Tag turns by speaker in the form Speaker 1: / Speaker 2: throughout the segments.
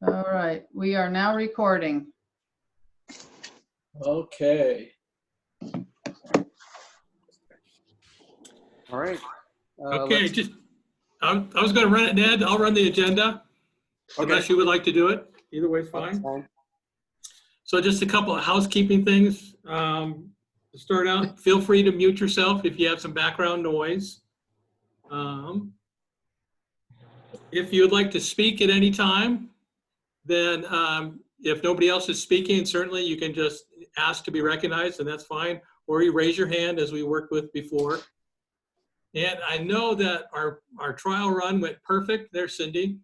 Speaker 1: All right, we are now recording.
Speaker 2: Okay.
Speaker 3: All right.
Speaker 4: Okay, I was going to run it, Ned. I'll run the agenda. Unless you would like to do it. Either way is fine. So just a couple of housekeeping things. To start out, feel free to mute yourself if you have some background noise. If you would like to speak at any time, then if nobody else is speaking, certainly you can just ask to be recognized, and that's fine. Or you raise your hand as we worked with before. And I know that our trial run went perfect. There's Cindy.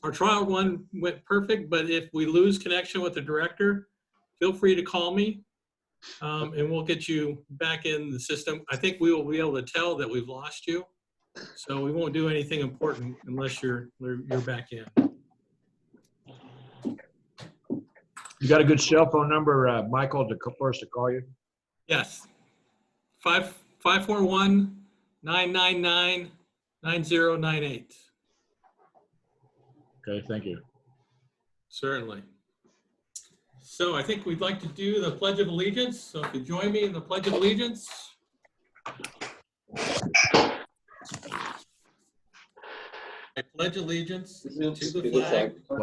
Speaker 4: Our trial run went perfect, but if we lose connection with the director, feel free to call me, and we'll get you back in the system. I think we will be able to tell that we've lost you, so we won't do anything important unless you're back in.
Speaker 5: You got a good cell phone number, Michael, for us to call you?
Speaker 4: Yes, 541-999-9098.
Speaker 5: Okay, thank you.
Speaker 4: Certainly. So I think we'd like to do the Pledge of Allegiance. So if you join me in the Pledge of Allegiance. I pledge allegiance to the flag
Speaker 2: of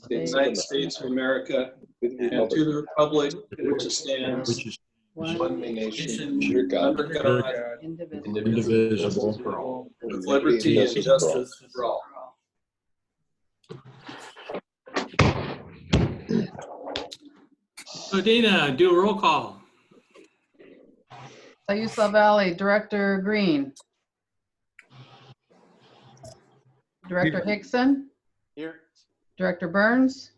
Speaker 2: the United States of America and to the republic which stands
Speaker 5: Which is
Speaker 2: one nation
Speaker 6: under
Speaker 2: under God,
Speaker 5: indivisible for all.
Speaker 2: with liberty and justice for all.
Speaker 4: So Dina, do a roll call.
Speaker 1: Sayusla Valley, Director Green. Director Hickson.
Speaker 3: Here.
Speaker 1: Director Burns.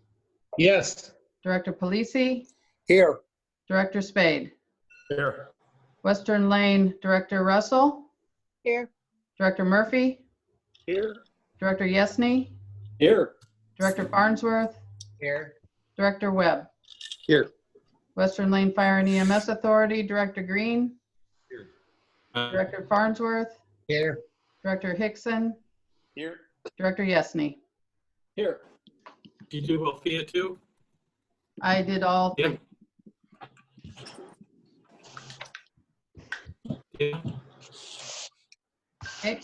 Speaker 6: Yes.
Speaker 1: Director Polisi.
Speaker 6: Here.
Speaker 1: Director Spade.
Speaker 5: Here.
Speaker 1: Western Lane, Director Russell.
Speaker 7: Here.
Speaker 1: Director Murphy.
Speaker 6: Here.
Speaker 1: Director Yesney.
Speaker 2: Here.
Speaker 1: Director Farnsworth.
Speaker 6: Here.
Speaker 1: Director Webb.
Speaker 6: Here.
Speaker 1: Western Lane Fire and EMS Authority, Director Green.
Speaker 4: Uh,
Speaker 1: Director Farnsworth.
Speaker 6: Here.
Speaker 1: Director Hickson.
Speaker 3: Here.
Speaker 1: Director Yesney.
Speaker 2: Here.
Speaker 4: you do WLFEA too?
Speaker 1: I did all three.
Speaker 4: Yeah.
Speaker 1: Okay.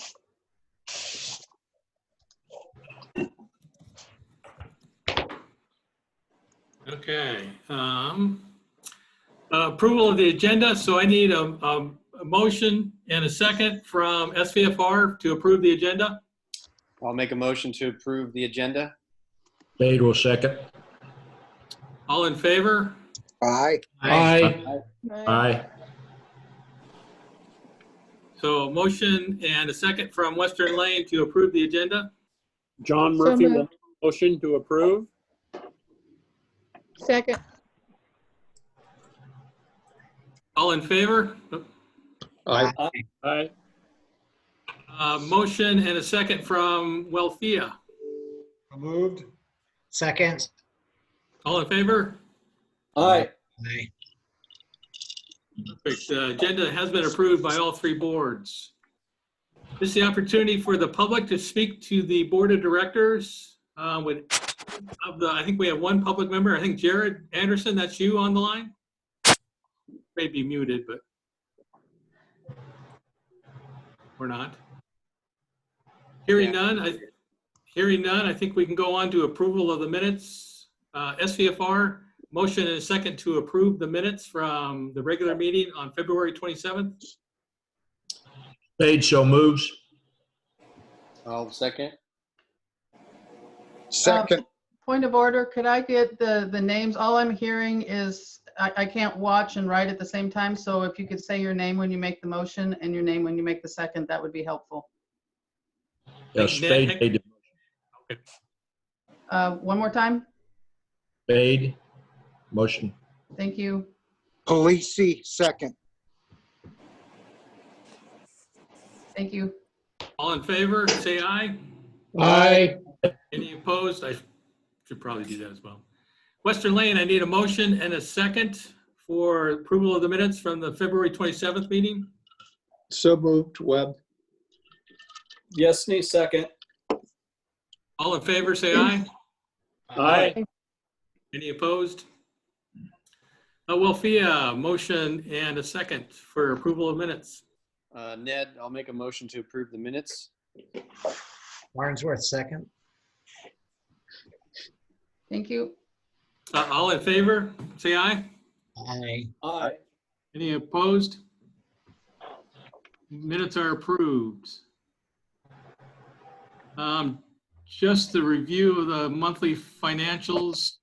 Speaker 4: Okay. Approval of the agenda. So I need a motion and a second from SVFR to approve the agenda.
Speaker 3: I'll make a motion to approve the agenda.
Speaker 5: Spade will second.
Speaker 4: All in favor?
Speaker 6: Aye.
Speaker 5: Aye. Aye.
Speaker 4: So motion and a second from Western Lane to approve the agenda.
Speaker 8: John
Speaker 1: So
Speaker 8: Murphy will
Speaker 1: moved.
Speaker 8: make a motion to approve.
Speaker 7: Second.
Speaker 4: All in favor?
Speaker 6: Aye.
Speaker 8: Aye.
Speaker 4: Motion and a second from WLFEA.
Speaker 6: Moved. Second.
Speaker 4: All in favor?
Speaker 2: Aye.
Speaker 6: Aye.
Speaker 4: Perfect. The agenda has been approved by all three boards. This is the opportunity for the public to speak to the board of directors. I think we have one public member. I think Jared Anderson, that's you on the line? May be muted, but or not. Hearing none, I think we can go on to approval of the minutes. SVFR, motion and a second to approve the minutes from the regular meeting on February 27th.
Speaker 5: Spade so moves.
Speaker 3: I'll second.
Speaker 6: Second.
Speaker 1: Point of order, could I get the names? All I'm hearing is, I can't watch and write at the same time, so if you could say your name when you make the motion and your name when you make the second, that would be helpful.
Speaker 5: Yeah, Spade made the
Speaker 1: One more time?
Speaker 5: Spade motion.
Speaker 1: Thank you.
Speaker 6: Polisi, second.
Speaker 1: Thank you.
Speaker 4: All in favor, say aye.
Speaker 5: Aye.
Speaker 4: Any opposed? I should probably do that as well. Western Lane, I need a motion and a second for approval of the minutes from the February 27th meeting.
Speaker 6: So moved. Webb.
Speaker 2: Yesney, second.
Speaker 4: All in favor, say aye.
Speaker 8: Aye.
Speaker 4: Any opposed? WLFEA, motion and a second for approval of minutes.
Speaker 3: Ned, I'll make a motion to approve the minutes.
Speaker 6: Farnsworth, second.
Speaker 1: Thank you.
Speaker 4: All in favor, say aye.
Speaker 6: Aye.
Speaker 8: Aye.
Speaker 4: Any opposed? Minutes are approved. Just the review of the monthly financials.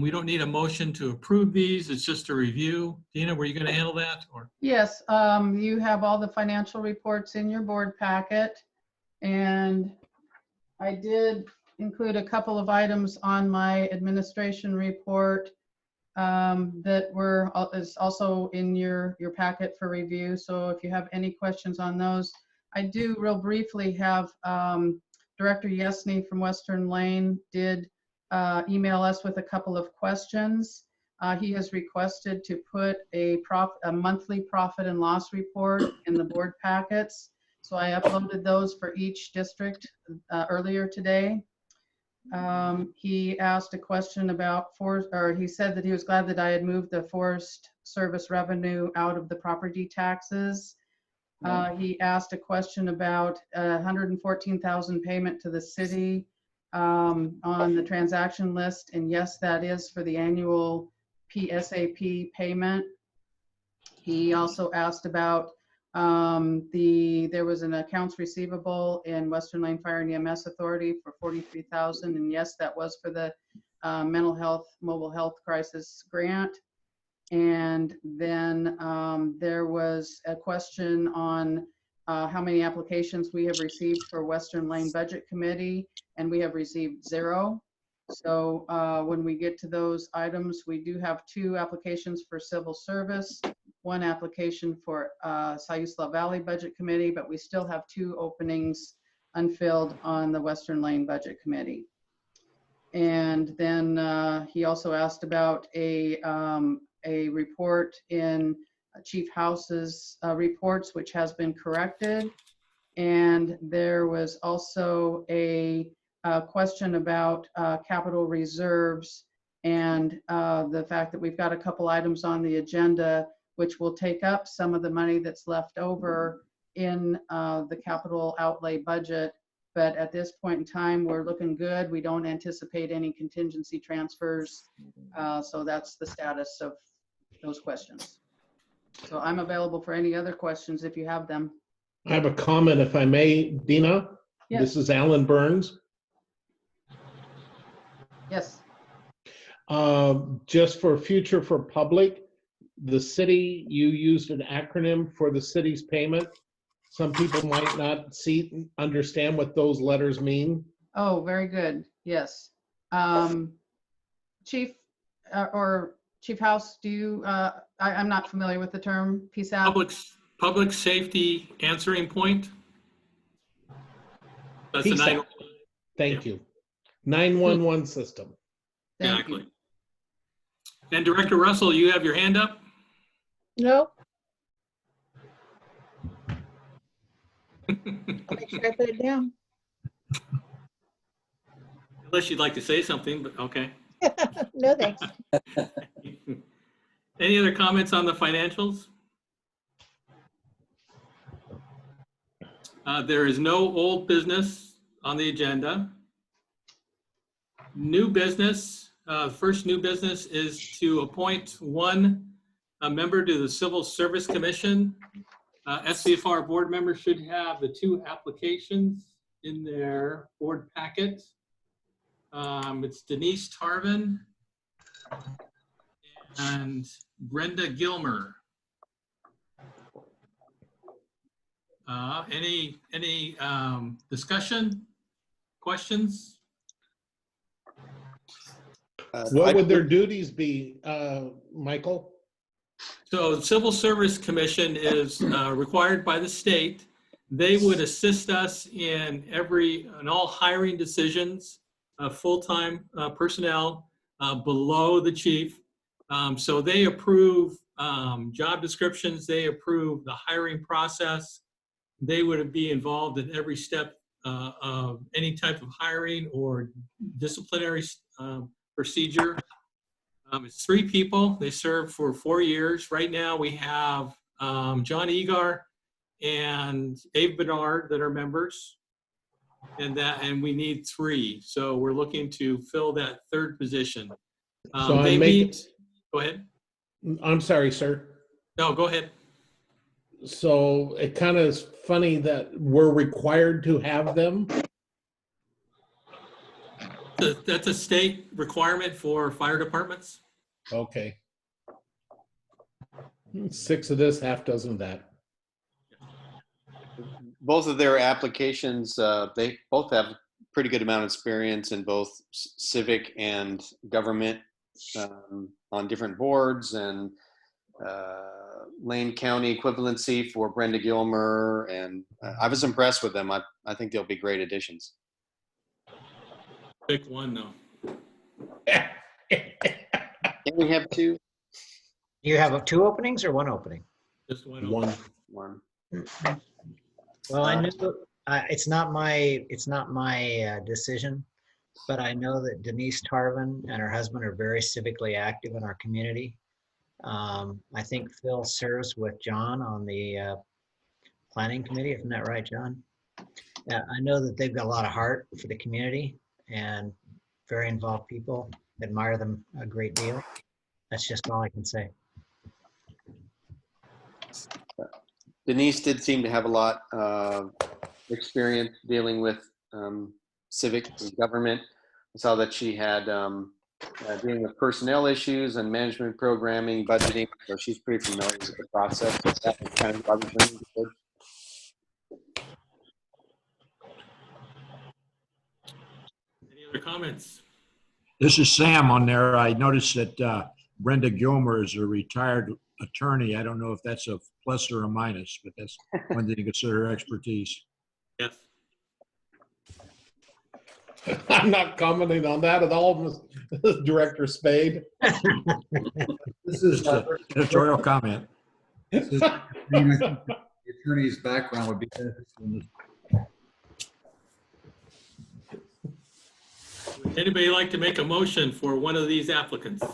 Speaker 4: We don't need a motion to approve these. It's just a review. Dina, were you going to handle that? Or
Speaker 1: Yes, you have all the financial reports in your board packet. And I did include a couple of items on my administration report that is also in your packet for review. So if you have any questions on those, I do real briefly have Director Yesney from Western Lane did email us with a couple of questions. He has requested to put a monthly profit and loss report in the board packets. So I uploaded those for each district earlier today. He asked a question about he said that he was glad that I had moved the Forest Service revenue out of the property taxes. He asked a question about 114,000 payment to the city on the transaction list. And yes, that is for the annual PSAP payment. He also asked about there was an accounts receivable in Western Lane Fire and EMS Authority for 43,000. And yes, that was for the mental health, mobile health crisis grant. And then there was a question on how many applications we have received for Western Lane Budget Committee, and we have received 0. So when we get to those items, we do have 2 applications for civil service, 1 application for Siuslaw Valley Budget Committee, but we still have 2 openings unfilled on the Western Lane Budget Committee. And then he also asked about a report in Chief House's reports, which has been corrected. And there was also a question about capital reserves and the fact that we've got a couple items on the agenda which will take up some of the money that's left over in the capital outlay budget. But at this point in time, we're looking good. We don't anticipate any contingency transfers. So that's the status of those questions. So I'm available for any other questions if you have them.
Speaker 7: I have a comment, if I may, Dina.
Speaker 1: Yes.
Speaker 7: This is Alan Burns.
Speaker 1: Yes.
Speaker 7: Just for future for public, the city, you used an acronym for the city's payment. Some people might not understand what those letters mean.
Speaker 1: Oh, very good. Yes. Chief or Chief House, do you, I'm not familiar with the term PSAP.
Speaker 4: Public safety answering point. That's the
Speaker 7: PSAP.
Speaker 4: 911.
Speaker 7: Thank you. 911 system.
Speaker 1: Thank
Speaker 4: Exactly.
Speaker 1: you.
Speaker 4: And Director Russell, you have your hand up?
Speaker 9: No. I'll make sure I put it down.
Speaker 4: Unless you'd like to say something, but okay.
Speaker 9: No, thanks.
Speaker 4: Any other comments on the financials? There is no old business on the agenda. New business, first new business is to appoint a member to the Civil Service Commission. SCFR board members should have the 2 applications in their board packet. It's Denise Tarvin and Brenda Gilmer. Any discussion, questions?
Speaker 7: What would their duties be, Michael?
Speaker 4: So the Civil Service Commission is required by the state. They would assist us in all hiring decisions of full-time personnel below the chief. So they approve job descriptions, they approve the hiring process. They would be involved in every step of any type of hiring or disciplinary procedure. It's 3 people. They serve for 4 years. Right now we have John Egar and Dave Bernard that are members, and we need 3. So we're looking to fill that 3rd position.
Speaker 7: So
Speaker 4: They
Speaker 7: I
Speaker 4: meet. Go ahead.
Speaker 7: I'm sorry, sir.
Speaker 4: No, go ahead.
Speaker 7: So it kind of is funny that we're required to have them.
Speaker 4: That's a state requirement for fire departments.
Speaker 7: Okay. 6 of this, half dozen of that.
Speaker 3: Both of their applications, they both have a pretty good amount of experience in both civic and government, on different boards, and Lane County equivalency for Brenda Gilmer. And I was impressed with them. I think they'll be great additions.
Speaker 4: Pick one though.
Speaker 3: Can we have 2?
Speaker 6: Do you have 2 openings or 1 opening?
Speaker 4: Just one.
Speaker 7: One.
Speaker 6: Well, I know it's not my decision, but I know that Denise Tarvin and her husband are very civically active in our community. I think Phil serves with John on the planning committee. Isn't that right, John? Yeah, I know that they've got a lot of heart for the community and very involved people. Admire them a great deal. That's just all I can say.
Speaker 3: Denise did seem to have a lot of experience dealing with civic and government. I saw that she had dealing with personnel issues and management programming, budgeting, so she's pretty familiar with the process. So that was kind of what I was bringing to.
Speaker 4: Any other comments?
Speaker 5: This is Sam on there. I noticed that Brenda Gilmer is a retired attorney. I don't know if that's a plus or a minus, but that's one thing to consider expertise.
Speaker 4: Yes.
Speaker 7: I'm not commenting on that at all, Director Spade.
Speaker 10: This is
Speaker 5: Just an editorial comment.
Speaker 10: the attorney's background would be beneficial in this.
Speaker 4: Would anybody like to make a motion for one of these applicants?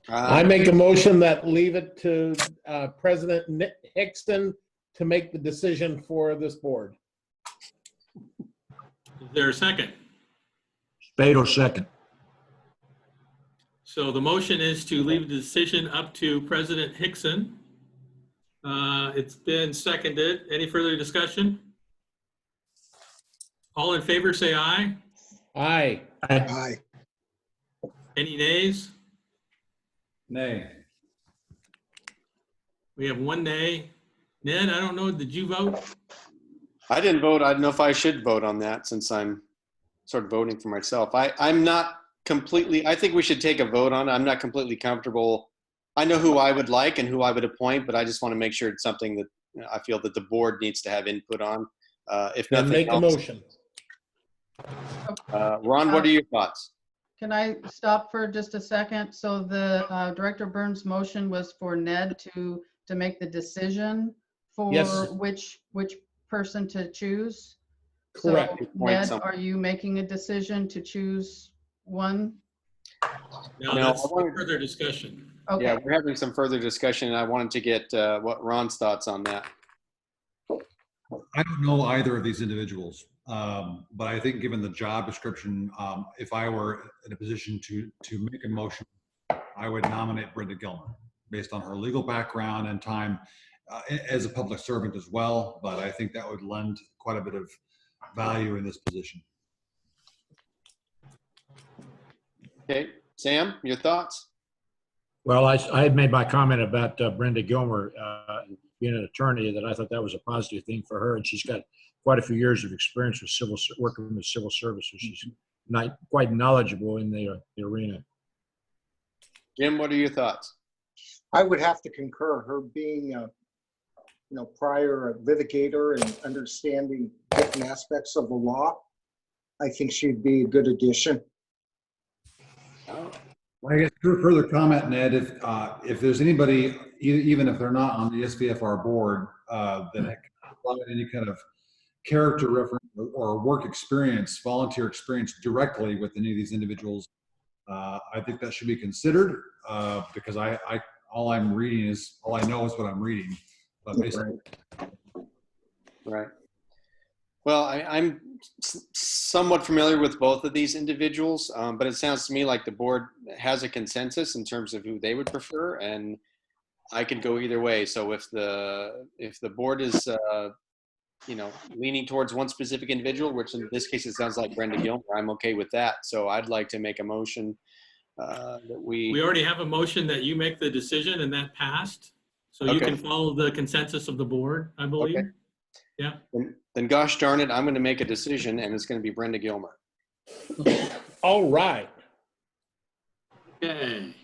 Speaker 7: I make a motion that leave it to President Nick Hickston to make the decision for this board.
Speaker 4: Is there a second?
Speaker 5: Spade will second.
Speaker 4: So the motion is to leave the decision up to President Hickson. It's been seconded. Any further discussion? All in favor, say aye.
Speaker 7: Aye.
Speaker 5: Aye.
Speaker 4: Any nays?
Speaker 10: Nay.
Speaker 4: We have 1 nay. Ned, I don't know, did you vote?
Speaker 3: I didn't vote. I don't know if I should vote on that since I'm sort of voting for myself. I'm not completely, I think we should take a vote on it. I'm not completely comfortable. I know who I would like and who I would appoint, but I just want to make sure it's something that I feel that the board needs to have input on. If
Speaker 7: Then
Speaker 3: nothing
Speaker 7: make a
Speaker 3: else.
Speaker 7: motion.
Speaker 3: Ron, what are your thoughts?
Speaker 1: Can I stop for just a second? So the Director Burns' motion was for Ned to make the decision for
Speaker 7: Yes.
Speaker 1: which person to choose.
Speaker 7: Correct.
Speaker 1: So,
Speaker 3: Point
Speaker 1: Ned,
Speaker 3: something.
Speaker 1: are you making a decision to choose one?
Speaker 4: No,
Speaker 3: No,
Speaker 4: that's
Speaker 3: I wanted-
Speaker 4: further discussion.
Speaker 1: Okay.
Speaker 3: Yeah, we're having some further discussion, and I wanted to get what Ron's thoughts on that.
Speaker 10: I don't know either of these individuals, but I think given the job description, if I were in a position to make a motion, I would nominate Brenda Gilmer based on her legal background and time as a public servant as well. But I think that would lend quite a bit of value in this position.
Speaker 3: Okay, Sam, your thoughts?
Speaker 5: Well, I had made my comment about Brenda Gilmer being an attorney, that I thought that was a positive thing for her, and she's got quite a few years of experience with working with civil service, so she's quite knowledgeable in the arena.
Speaker 3: Jim, what are your thoughts?
Speaker 11: I would have to concur. Her being a prior litigator and understanding different aspects of the law, I think she'd be a good addition.
Speaker 10: Well, I guess for further comment, Ned, if there's anybody, even if they're not on the SVFR board, that can provide any kind of character reference or work experience, volunteer experience directly with any of these individuals, I think that should be considered because all I know is what I'm reading. But basically,
Speaker 3: Right. Well, I'm somewhat familiar with both of these individuals, but it sounds to me like the board has a consensus in terms of who they would prefer, and I could go either way. So if the board is leaning towards one specific individual, which in this case it sounds like Brenda Gilmer, I'm okay with that. So I'd like to make a motion that
Speaker 4: We already have a motion that you make the decision, and that passed. So you
Speaker 3: Okay.
Speaker 4: can follow the consensus of the board, I believe.
Speaker 3: Okay.
Speaker 4: Yeah.
Speaker 3: Then gosh darn it, I'm going to make a decision, and it's going to be Brenda Gilmer.
Speaker 7: All right.
Speaker 4: Okay.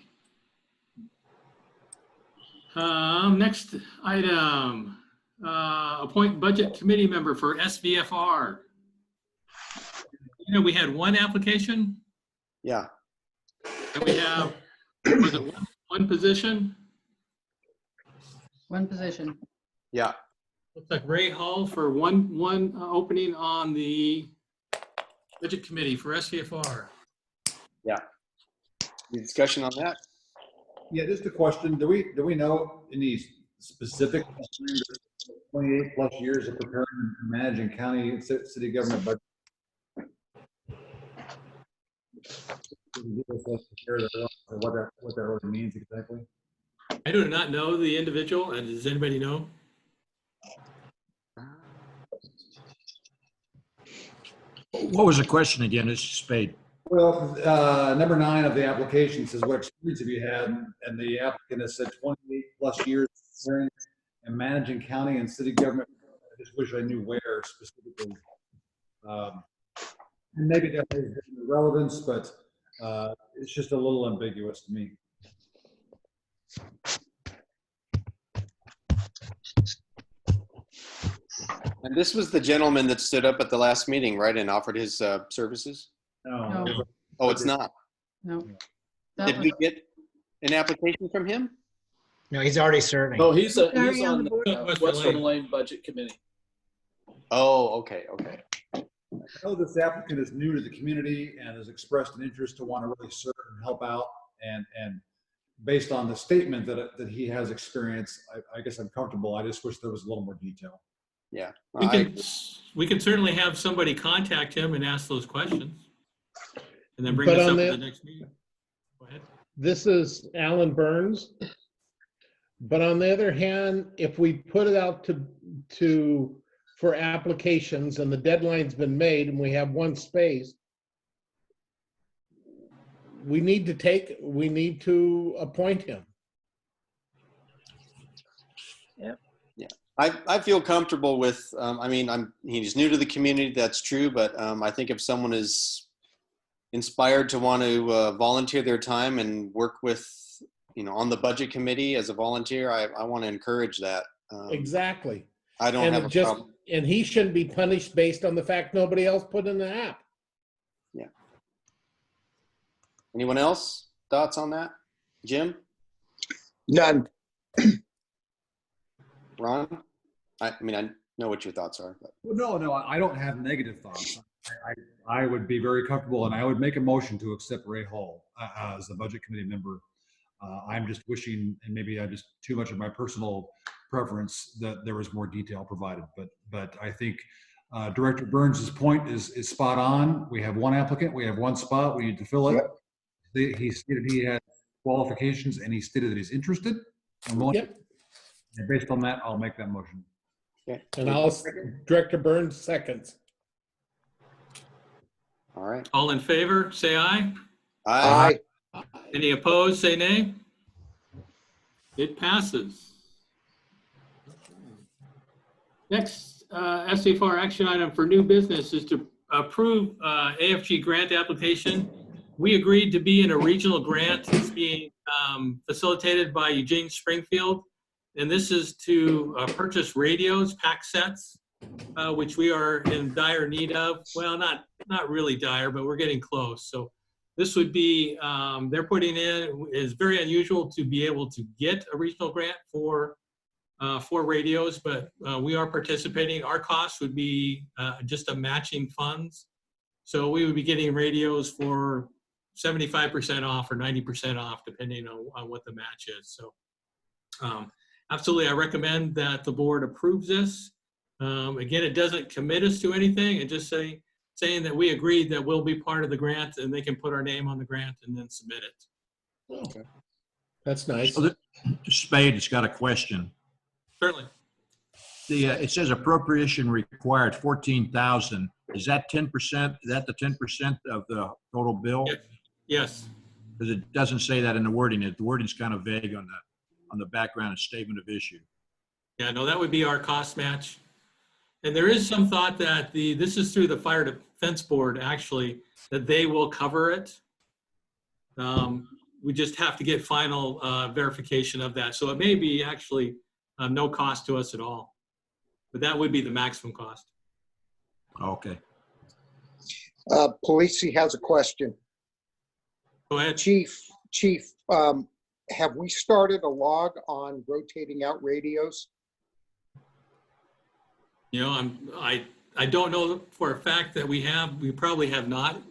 Speaker 4: Next item, appoint budget committee member for SVFR. We had one application,
Speaker 3: Yeah.
Speaker 4: and we have, was it one position?
Speaker 1: One position.
Speaker 3: Yeah.
Speaker 4: Looks like Ray Hall for one opening on the budget committee for SVFR.
Speaker 3: Any discussion on that?
Speaker 10: yeah, just a question. Do we know any specific 28 plus years of preparing and managing county and city government budget? What that really means exactly?
Speaker 4: I do not know the individual, and does anybody know?
Speaker 5: What was the question again, Mr. Spade?
Speaker 10: Well, number 9 of the application says, what experience have you had? And the applicant has said 28 plus years of experience in managing county and city government. I just wish I knew where specifically. And maybe that has relevance, but it's just a little ambiguous to me.
Speaker 3: And this was the gentleman that stood up at the last meeting, right, and offered his services?
Speaker 10: No.
Speaker 1: No.
Speaker 3: Oh, it's not.
Speaker 1: No. That
Speaker 3: Did
Speaker 1: was-
Speaker 3: we get an application from him?
Speaker 6: No, he's already serving.
Speaker 8: Oh, he's
Speaker 1: Already on
Speaker 8: on
Speaker 1: the board.
Speaker 8: the Western Lane Budget Committee.
Speaker 3: Oh, okay.
Speaker 10: I know this applicant is new to the community and has expressed an interest to want to really serve and help out. And based on the statement that he has experience, I guess I'm comfortable. I just wish there was a little more detail.
Speaker 3: Yeah.
Speaker 4: We can certainly have somebody contact him and ask those questions, and then bring
Speaker 7: But
Speaker 4: this
Speaker 7: on
Speaker 4: up at
Speaker 7: the-
Speaker 4: the next meeting. Go ahead.
Speaker 7: This is Alan Burns. But on the other hand, if we put it out for applications and the deadline's been made and we have one space, we need to appoint him.
Speaker 3: I feel comfortable with, he's new to the community, that's true, but I think if someone is inspired to want to volunteer their time and work with, on the budget committee as a volunteer, I want to encourage that.
Speaker 7: Exactly.
Speaker 3: I don't have a problem.
Speaker 7: And he shouldn't be punished based on the fact nobody else put in the app.
Speaker 3: Yeah. Anyone else? Thoughts on that? Jim?
Speaker 11: None.
Speaker 3: Ron? I know what your thoughts are. But.
Speaker 10: Well, no, I don't have negative thoughts. I would be very comfortable, and I would make a motion to accept Ray Hall as a budget committee member. I'm just wishing, and maybe I just too much of my personal preference, that there was more detail provided. But I think Director Burns' point is spot on. We have one applicant, we have one spot, we need to fill it.
Speaker 11: Yep.
Speaker 10: He stated he had qualifications, and he stated that he's interested.
Speaker 7: Yep.
Speaker 10: And based on that, I'll make that motion.
Speaker 3: Okay.
Speaker 7: And Director Burns seconds.
Speaker 3: All right.
Speaker 4: All in favor, say aye.
Speaker 11: Aye.
Speaker 4: Any opposed, say nay. It passes. Next, SFR action item for new business is to approve AFG grant application. We agreed to be in a regional grant. It's being facilitated by Eugene Springfield. And this is to purchase radios, pack sets, which we are in dire need of. Well, not really dire, but we're getting close. So this would be, they're putting in, is very unusual to be able to get a regional grant for for radios, but we are participating. Our cost would be just a matching funds. So we would be getting radios for 75% off or 90% off, depending on what the match is. So absolutely, I recommend that the board approves this. Again, it doesn't commit us to anything. It just saying that we agreed that we'll be part of the grant and they can put our name on the grant and then submit it.
Speaker 7: Okay. That's nice.
Speaker 5: So Spade has got a question.
Speaker 4: Certainly.
Speaker 5: It says appropriation required 14,000. Is that 10%? Is that the 10% of the total bill?
Speaker 4: Yes.
Speaker 5: Because it doesn't say that in the wording. The wording's kind of vague on the background and statement of issue.
Speaker 4: Yeah, no, that would be our cost match. And there is some thought that this is through the Fire Defense Board, actually, that they will cover it. We just have to get final verification of that. So it may be actually no cost to us at all, but that would be the maximum cost.
Speaker 5: Okay.
Speaker 11: Polisi has a question.
Speaker 4: Go ahead.
Speaker 11: Chief, have we started a log on rotating out radios?
Speaker 4: You know, I don't know for a fact that we probably have not.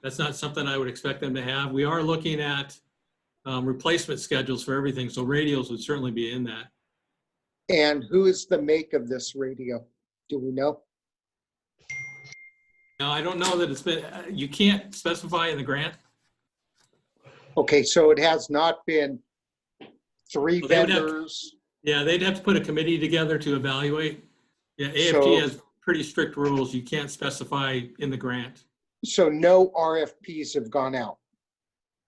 Speaker 4: That's not something I would expect them to have. We are looking at replacement schedules for everything, so radios would certainly be in that.
Speaker 11: And who is the make of this radio? Do we know?
Speaker 4: Now, I don't know that it's been, you can't specify in the grant.
Speaker 11: Okay, so it has not been three
Speaker 4: Well, they would have-
Speaker 11: vendors.
Speaker 4: Yeah, they'd have to put a committee together to evaluate. Yeah, AFT has pretty strict rules. You can't specify in the grant.
Speaker 11: So no RFPs have gone out.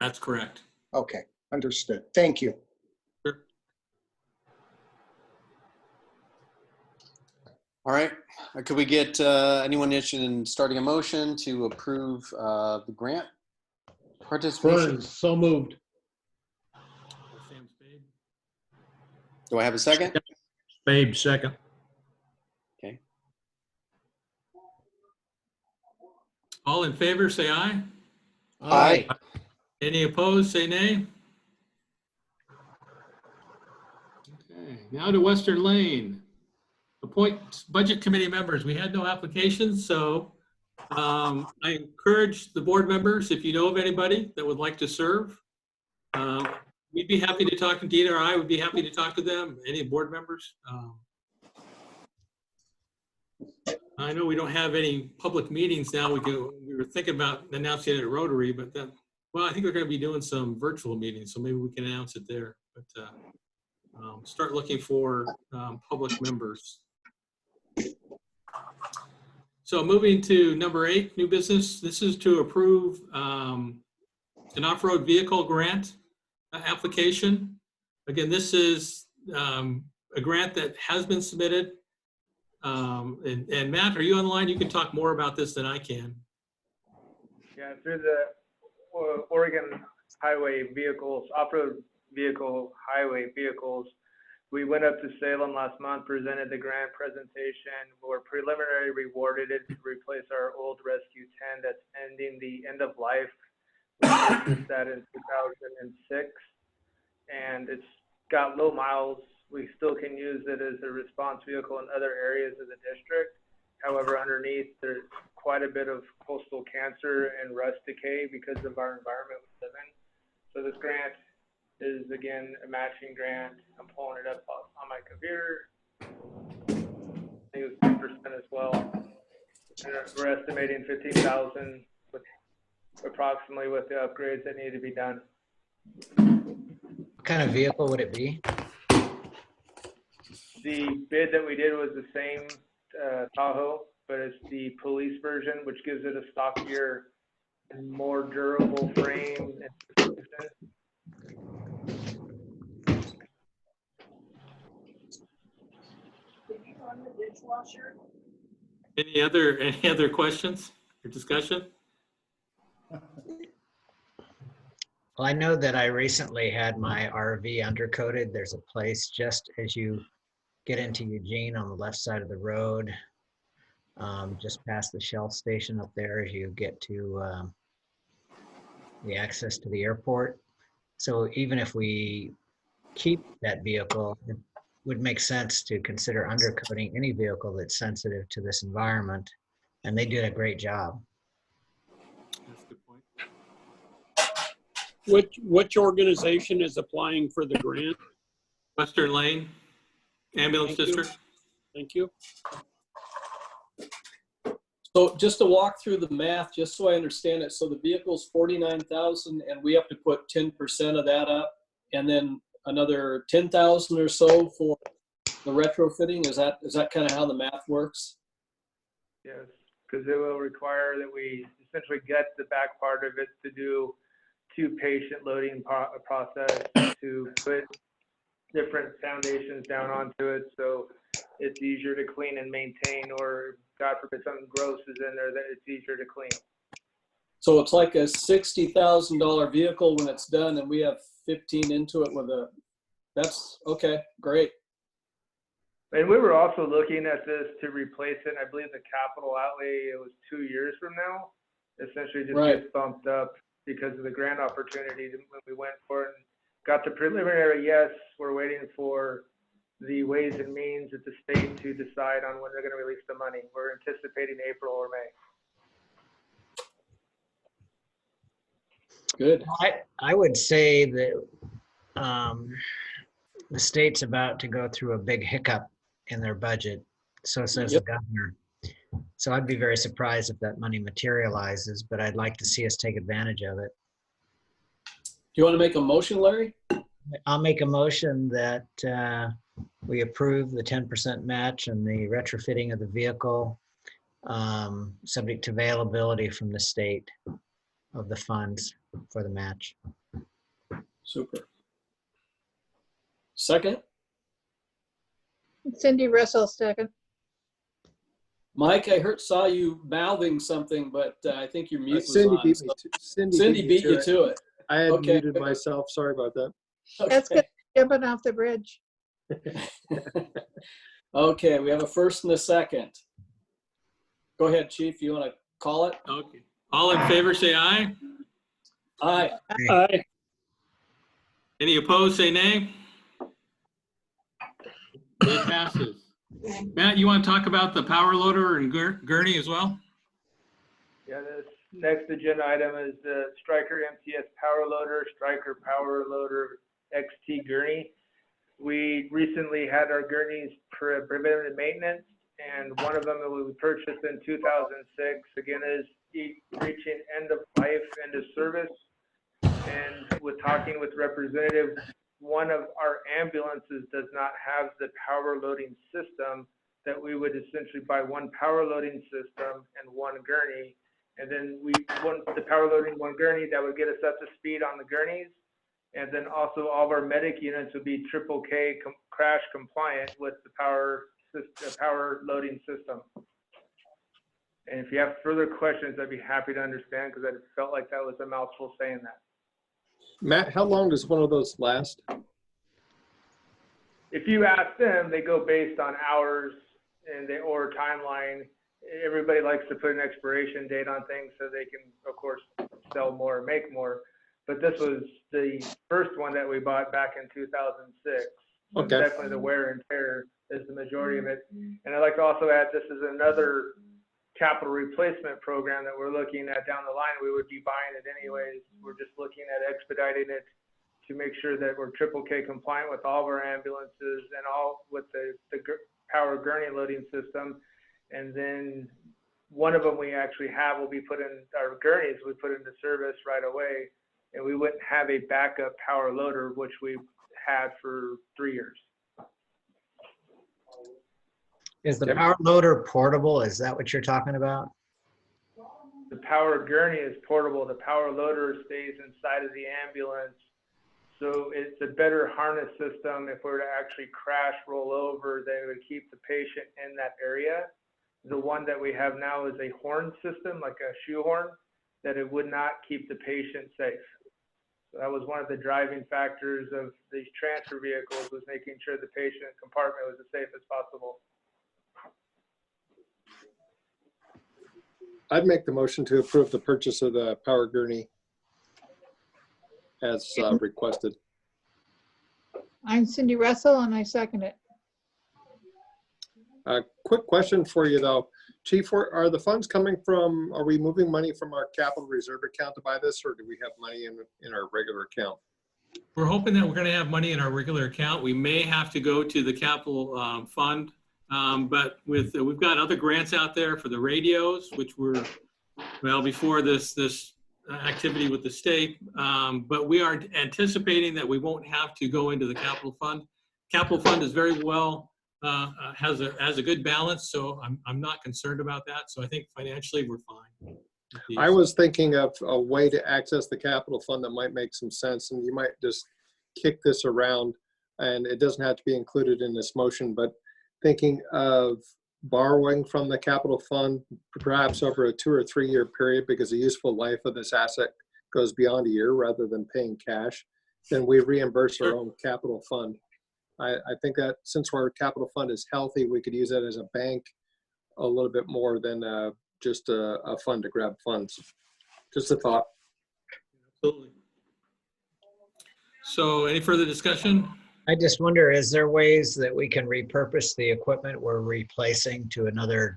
Speaker 4: That's correct.
Speaker 11: Okay, understood. Thank you.
Speaker 4: Sure.
Speaker 3: All right. Could we get anyone interested in starting a motion to approve the grant participation?
Speaker 7: Burns, so moved.
Speaker 4: Sam Spade.
Speaker 3: Do I have a second?
Speaker 5: Spade, second.
Speaker 3: Okay.
Speaker 4: All in favor, say aye.
Speaker 11: Aye.
Speaker 4: Any opposed, say nay. Okay, now to Western Lane. Appoint budget committee members. We had no applications, so I encourage the board members, if you know of anybody that would like to serve, we'd be happy to talk to Dina, or I would be happy to talk to them, any board members. I know we don't have any public meetings now. We were thinking about announcing it at Rotary, but then, well, I think we're going to be doing some virtual meetings, so maybe we can announce it there. But start looking for public members. So moving to number 8, new business. This is to approve an off-road vehicle grant application. Again, this is a grant that has been submitted. And Matt, are you online? You can talk more about this than I can.
Speaker 12: Yeah, through the Oregon highway vehicles, off-road vehicle, highway vehicles, we went up to Salem last month, presented the grant presentation. We're preliminary rewarded it to replace our old Rescue 10 that's ending the end of life. We purchased that in 2006, and it's got low miles. We still can use it as a response vehicle in other areas of the district. However, underneath, there's quite a bit of coastal cancer and rust decay because of our environment we live in. So this grant is, again, a matching grant. I'm pulling it up on my computer. I think it was 10% as well. And we're estimating 15,000 with approximately with the upgrades that need to be done.
Speaker 6: What kind of vehicle would it be?
Speaker 12: The bid that we did was the same Tahoe, but it's the police version, which gives it a stockier and more durable frame.
Speaker 4: Any other questions or discussion?
Speaker 6: Well, I know that I recently had my RV undercoated. There's a place just as you get into Eugene on the left side of the road, just past the Shell station up there as you get to the access to the airport. So even if we keep that vehicle, would make sense to consider undercoating any vehicle that's sensitive to this environment. And they did a great job.
Speaker 4: That's a good point.
Speaker 13: Which organization is applying for the grant?
Speaker 4: Western Lane Ambulance
Speaker 13: Thank you.
Speaker 4: District.
Speaker 13: Thank you.
Speaker 8: So just to walk through the math, just so I understand it, so the vehicle's 49,000 and we have to put 10% of that up and then another 10,000 or so for the retrofitting? Is that kind of how the math works?
Speaker 12: Yes, because it will require that we essentially get the back part of it to do 2 patient loading process to put different foundations down onto it, so it's easier to clean and maintain, or God forbid something gross is in there, that it's easier to clean.
Speaker 8: So it's like a $60,000 vehicle when it's done, and we have 15 into it with a, that's okay, great.
Speaker 12: And we were also looking at this to replace it. I believe the capital outlay, it was 2 years from now, essentially just
Speaker 8: Right.
Speaker 12: gets bumped up because of the grant opportunity when we went for it. And got the preliminary yes. We're waiting for the Ways and Means at the state to decide on when they're going to release the money. We're anticipating April or May.
Speaker 8: Good.
Speaker 6: I would say that the state's about to go through a big hiccup in their budget. So says
Speaker 8: Yep.
Speaker 6: the governor. So I'd be very surprised if that money materializes, but I'd like to see us take advantage of it.
Speaker 8: Do you want to make a motion, Larry?
Speaker 6: I'll make a motion that we approve the 10% match and the retrofitting of the vehicle, subject to availability from the state of the funds for the match.
Speaker 8: Super. Second?
Speaker 9: Cindy Russell, second.
Speaker 8: Mike, I saw you mouthing something, but I think your mute was
Speaker 14: Cindy
Speaker 8: on.
Speaker 14: beat
Speaker 8: So
Speaker 14: me to, Cindy
Speaker 8: Cindy beat you
Speaker 14: it.
Speaker 8: to it.
Speaker 14: I had
Speaker 8: Okay.
Speaker 14: muted myself. Sorry about that.
Speaker 9: That's
Speaker 8: Okay.
Speaker 9: good. Jumping off the bridge.
Speaker 8: Okay, we have a first and a second. Go ahead, Chief. You want to call it?
Speaker 4: Okay. All in favor, say aye.
Speaker 8: Aye.
Speaker 13: Aye.
Speaker 4: Any opposed, say nay. It passes. Matt, you want to talk about the power loader and gurney as well?
Speaker 12: Yeah, this next agenda item is the Stryker MTS Power Loader, Stryker Power Loader XT Gurney. We recently had our gurneys preventive maintenance, and one of them that we purchased in 2006, again, is reaching end of life, end of service. And with talking with representatives, one of our ambulances does not have the power loading system, that we would essentially buy one power loading system and one gurney. And then the power loading one gurney, that would get us up to speed on the gurneys. And then also all of our medic units would be triple K crash compliant with the power loading system. And if you have further questions, I'd be happy to understand, because I felt like that was a mouthful saying that.
Speaker 14: Matt, how long does one of those last?
Speaker 12: If you ask them, they go based on hours or timeline. Everybody likes to put an expiration date on things so they can, of course, sell more and make more. But this was the first one that we bought back in 2006. So
Speaker 14: Okay.
Speaker 12: definitely the wear and tear is the majority of it. And I'd like to also add, this is another capital replacement program that we're looking at down the line. We would be buying it anyways. We're just looking at expediting it to make sure that we're triple K compliant with all of our ambulances and all with the power gurney loading system. And then one of them we actually have will be put in, our gurneys we put into service right away. And we wouldn't have a backup power loader, which we've had for 3 years.
Speaker 6: Is the power loader portable? Is that what you're talking about?
Speaker 12: The power gurney is portable. The power loader stays inside of the ambulance. So it's a better harness system. If we were to actually crash, roll over, they would keep the patient in that area. The one that we have now is a horn system, like a shoehorn, that it would not keep the patient safe. So that was one of the driving factors of these transfer vehicles, was making sure the patient compartment was as safe as possible.
Speaker 14: I'd make the motion to approve the purchase of the power gurney as requested.
Speaker 9: I'm Cindy Russell and I second it.
Speaker 14: Quick question for you though. Chief, are the funds coming from, are we moving money from our capital reserve account to buy this, or do we have money in our regular account?
Speaker 4: We're hoping that we're going to have money in our regular account. We may have to go to the capital fund, but we've got other grants out there for the radios, which were, well, before this activity with the state, but we are anticipating that we won't have to go into the capital fund. Capital fund is very well, has a good balance, so I'm not concerned about that. So I think financially we're fine.
Speaker 14: I was thinking of a way to access the capital fund that might make some sense, and you might just kick this around, and it doesn't have to be included in this motion, but thinking of borrowing from the capital fund, perhaps over a 2 or 3 year period, because the useful life of this asset goes beyond a year rather than paying cash, then we reimburse our own capital fund. I think that since our capital fund is healthy, we could use that as a bank a little bit more than just a fund to grab funds. Just a thought.
Speaker 4: Absolutely. So any further discussion?
Speaker 6: I just wonder, is there ways that we can repurpose the equipment we're replacing to another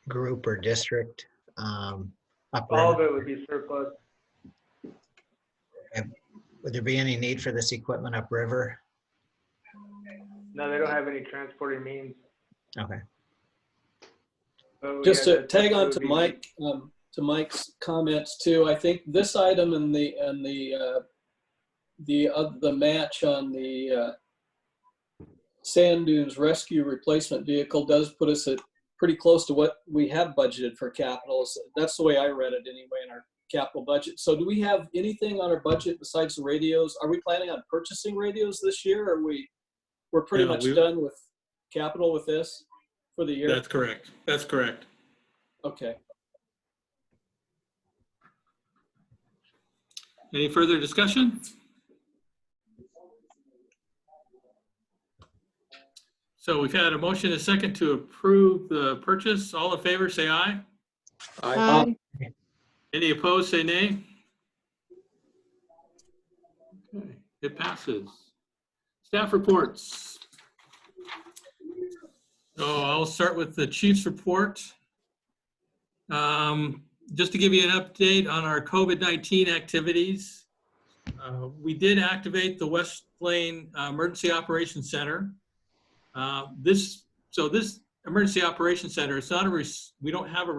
Speaker 6: group or district?
Speaker 12: All of it would be surplus.
Speaker 6: Would there be any need for this equipment upriver?
Speaker 12: No, they don't have any transporting means.
Speaker 6: Okay.
Speaker 12: So,
Speaker 8: Just
Speaker 12: yeah,
Speaker 8: to tag on
Speaker 12: would
Speaker 8: to
Speaker 12: be-
Speaker 8: Mike, to Mike's comments too, I think this item and the match on the sand dunes rescue replacement vehicle does put us at pretty close to what we have budgeted for capital. That's the way I read it anyway in our capital budget. So do we have anything on our budget besides the radios? Are we planning on purchasing radios this year, or we're pretty much done with capital with this for the year?
Speaker 4: That's correct. That's correct.
Speaker 8: Okay.
Speaker 4: Any further discussion? So we've had a motion and a second to approve the purchase. All in favor, say aye.
Speaker 9: Aye.
Speaker 4: Any opposed, say nay. Okay, it passes. Staff reports. So I'll start with the chief's report. Just to give you an update on our COVID-19 activities, we did activate the West Plain Emergency Operations Center. This Emergency Operations Center, it's not we don't have a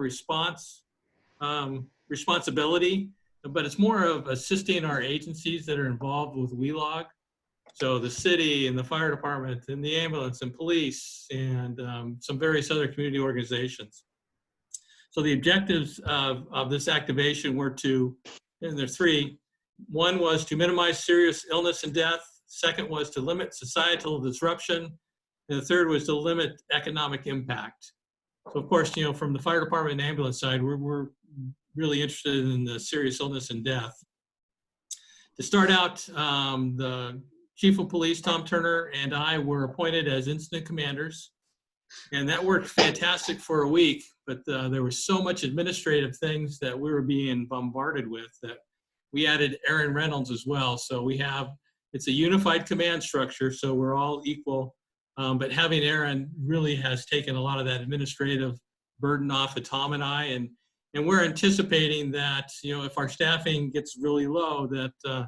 Speaker 4: responsibility, but it's more of assisting our agencies that are involved with WLOG. So the city and the fire department and the ambulance and police and some various other community organizations. So the objectives of this activation were and there's three. One was to minimize serious illness and death. Second was to limit societal disruption. And the third was to limit economic impact. So of course, from the fire department and ambulance side, we're really interested in the serious illness and death. To start out, the Chief of Police, Tom Turner, and I were appointed as incident commanders. And that worked fantastic for a week, but there was so much administrative things that we were being bombarded with that we added Aaron Reynolds as well. So it's a unified command structure, so we're all equal. But having Aaron really has taken a lot of that administrative burden off of Tom and I, and we're anticipating that, if our staffing gets really low, that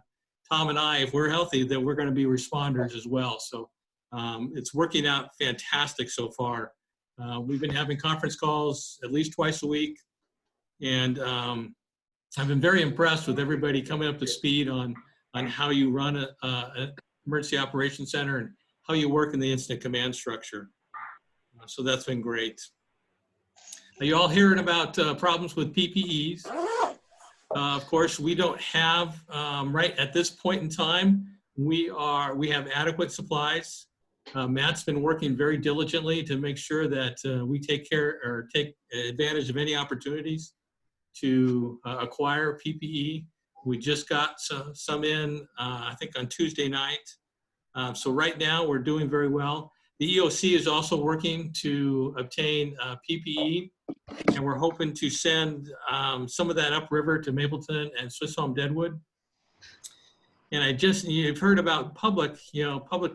Speaker 4: Tom and I, if we're healthy, that we're going to be responders as well. So it's working out fantastic so far. We've been having conference calls at least twice a week, and I've been very impressed with everybody coming up to speed on how you run an emergency operations center and how you work in the incident command structure. So that's been great. Are you all hearing about problems with PPEs? Of course, we don't have, right at this point in time, we have adequate supplies. Matt's been working very diligently to make sure that we take advantage of any opportunities to acquire PPE. We just got some in, I think on Tuesday night. So right now we're doing very well. The EOC is also working to obtain PPE, and we're hoping to send some of that upriver to Mapleton and Swiss Home Deadwood. And you've heard about public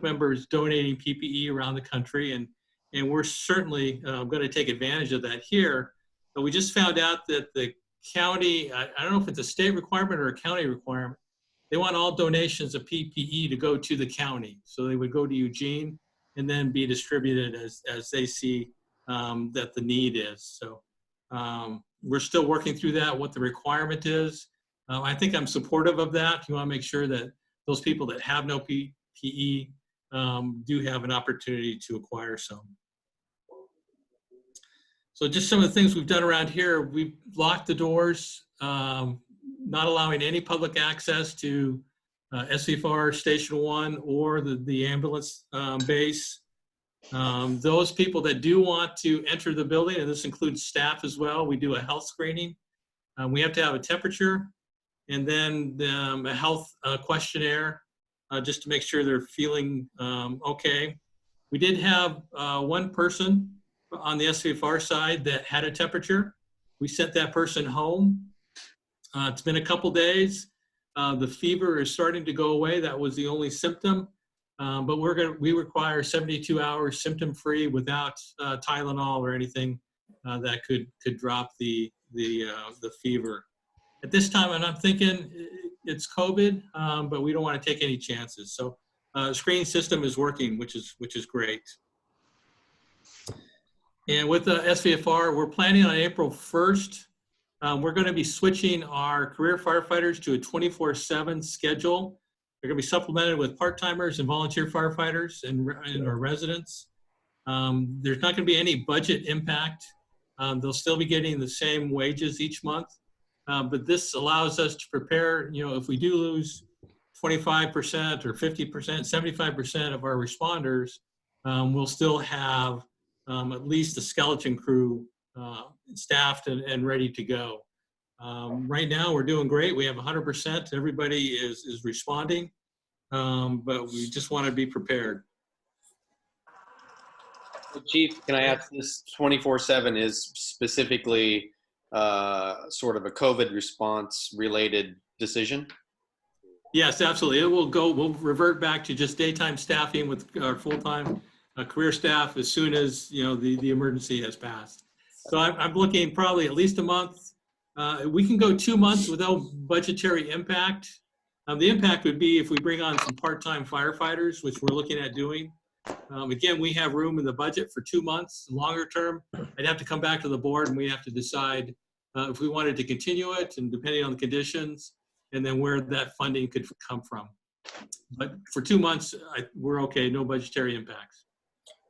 Speaker 4: members donating PPE around the country, and and we're certainly going to take advantage of that here. But we just found out that the county, I don't know if it's a state requirement or a county requirement, they want all donations of PPE to go to the county. So they would go to Eugene and then be distributed as they see that the need is. So we're still working through that, what the requirement is. I think I'm supportive of that. You want to make sure that those people that have no PPE do have an opportunity to acquire some. So just some of the things we've done around here, we've locked the doors, not allowing any public access to SVFR Station 1 or the ambulance base. Those people that do want to enter the building, and this includes staff as well, we do a health screening. We have to have a temperature and then a health questionnaire just to make sure they're feeling okay. We did have one person on the SVFR side that had a temperature. We sent that person home. It's been a couple days. The fever is starting to go away. That was the only symptom. But we require 72 hours symptom-free without Tylenol or anything that could drop the fever. At this time, and I'm thinking it's COVID, but we don't want to take any chances. So the screening system is working, which is great. And with the SVFR, we're planning on April 1st. We're going to be switching our career firefighters to a 24/7 schedule. They're going to be supplemented with part-timers and volunteer firefighters and our residents. There's not going to be any budget impact. They'll still be getting the same wages each month. But this allows us to prepare, if we do lose 25% or 50%, 75% of our responders, we'll still have at least a skeleton crew staffed and ready to go. Right now, we're doing great. We have 100%. Everybody is responding, but we just want to be prepared.
Speaker 3: Chief, can I ask, this 24/7 is specifically sort of a COVID response related decision?
Speaker 4: Yes, absolutely. We'll revert back to just daytime staffing with our full-time career staff as soon as, the emergency has passed. So I'm looking probably at least a month. We can go 2 months without budgetary impact. The impact would be if we bring on some part-time firefighters, which we're looking at doing. Again, we have room in the budget for 2 months. Longer term, I'd have to come back to the board and we have to decide if we wanted to continue it, and depending on the conditions, and then where that funding could come from. But for 2 months, we're okay, no budgetary impacts.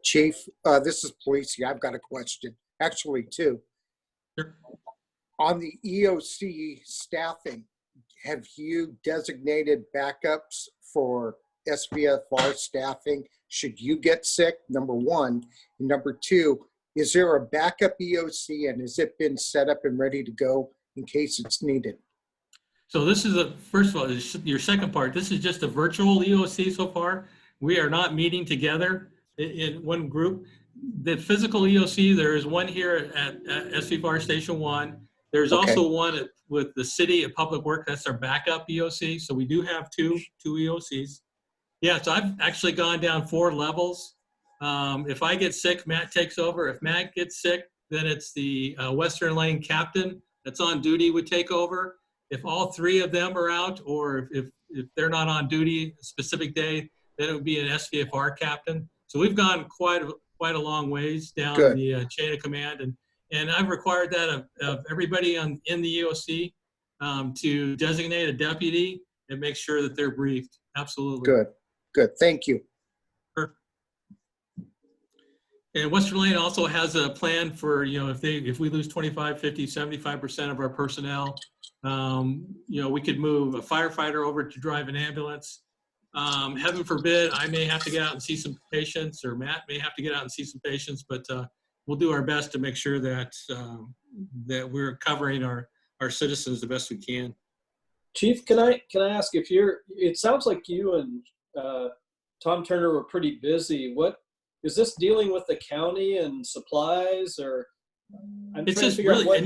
Speaker 11: Chief, this is Police. I've got a question. Actually, two.
Speaker 4: Sure.
Speaker 11: On the EOC staffing, have you designated backups for SVFR staffing should you get sick, number one? And number two, is there a backup EOC, and has it been set up and ready to go in case it's needed?
Speaker 4: So this is first of all, your second part, this is just a virtual EOC so far. We are not meeting together in one group. The physical EOC, there is one here at SVFR Station 1. There's also one with the City of Public Works. That's our backup EOC. So we do have two EOCs. Yeah, so I've actually gone down 4 levels. If I get sick, Matt takes over. If Matt gets sick, then it's the Western Lane captain that's on duty would take over. If all 3 of them are out, or if they're not on duty a specific day, then it would be an SVFR captain. So we've gone quite a long ways down the chain of command, and I've required that of everybody in the EOC to designate a deputy and make sure that they're briefed. Absolutely.
Speaker 11: Good. Thank you.
Speaker 4: Sure. And Western Lane also has a plan for, if we lose 25, 50, 75% of our personnel, we could move a firefighter over to drive an ambulance. Heaven forbid, I may have to get out and see some patients, or Matt may have to get out and see some patients, but we'll do our best to make sure that that we're covering our citizens the best we can.
Speaker 8: Chief, can I ask if it sounds like you and Tom Turner were pretty busy. What is this dealing with the county and supplies, or?
Speaker 4: It's just really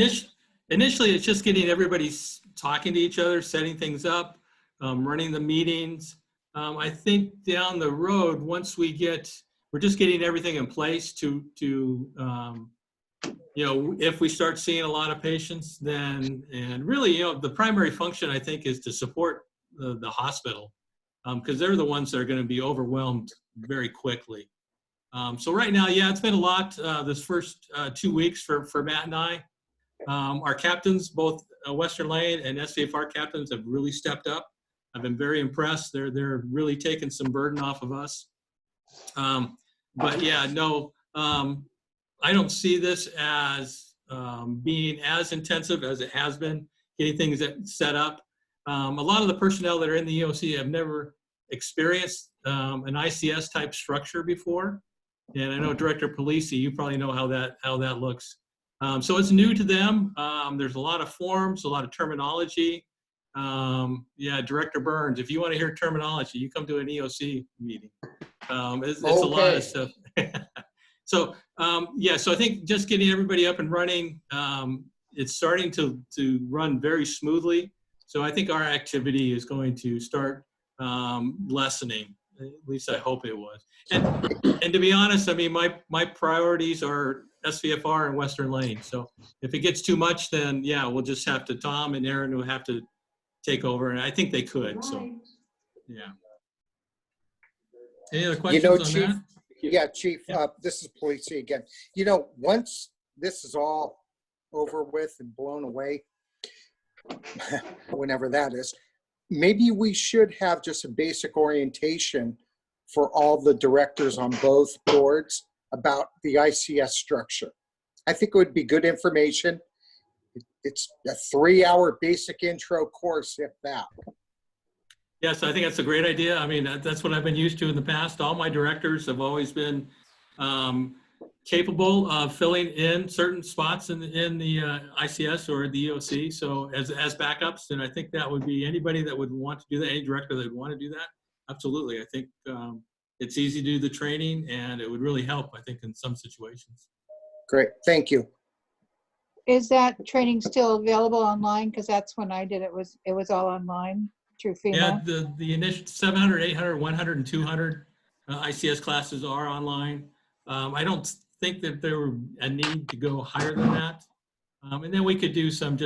Speaker 4: initially it's just getting everybody talking to each other, setting things up, running the meetings. I think down the road, once we we're just getting everything in place to if we start seeing a lot of patients, then, and really, the primary function, I think, is to support the hospital, because they're the ones that are going to be overwhelmed very quickly. So right now, yeah, it's been a lot this first 2 weeks for Matt and I. Our captains, both Western Lane and SVFR captains, have really stepped up. I've been very impressed. They're really taking some burden off of us. But yeah, no, I don't see this as being as intensive as it has been, getting things set up. A lot of the personnel that are in the EOC have never experienced an ICS type structure before. And I know Director Polisi, you probably know how that looks. So it's new to them. There's a lot of forms, a lot of terminology. Yeah, Director Burns, if you want to hear terminology, you come to an EOC meeting. It's a lot of stuff. So yeah, so I think just getting everybody up and running, it's starting to run very smoothly. So I think our activity is going to start lessening. At least I hope it was. And to be honest, I mean, my priorities are SVFR and Western Lane. So if it gets too much, then yeah, we'll just have to, Tom and Aaron will have to take over. And I think they could, so yeah. Any other questions on
Speaker 11: Chief,
Speaker 4: that?
Speaker 11: yeah, Chief, this is Polisi again. Once this is all over with and blown away, whenever that is, maybe we should have just a basic orientation for all the directors on both boards about the ICS structure. I think it would be good information. It's a 3-hour basic intro course, if that.
Speaker 4: Yes, I think that's a great idea. I mean, that's what I've been used to in the past. All my directors have always been capable of filling in certain spots in the ICS or the EOC. So as backups, and I think that would be anybody that would want to do that, any director that would want to do that. Absolutely. I think it's easy to do the training and it would really help, I think, in some situations.
Speaker 11: Great. Thank you.
Speaker 9: Is that training still available online? Because that's when I did it. It was all online through FEMA.
Speaker 4: Yeah, the initial 700, 800, 100, and 200 ICS classes are online. I don't think that there were a need to go higher than that. And then we could do some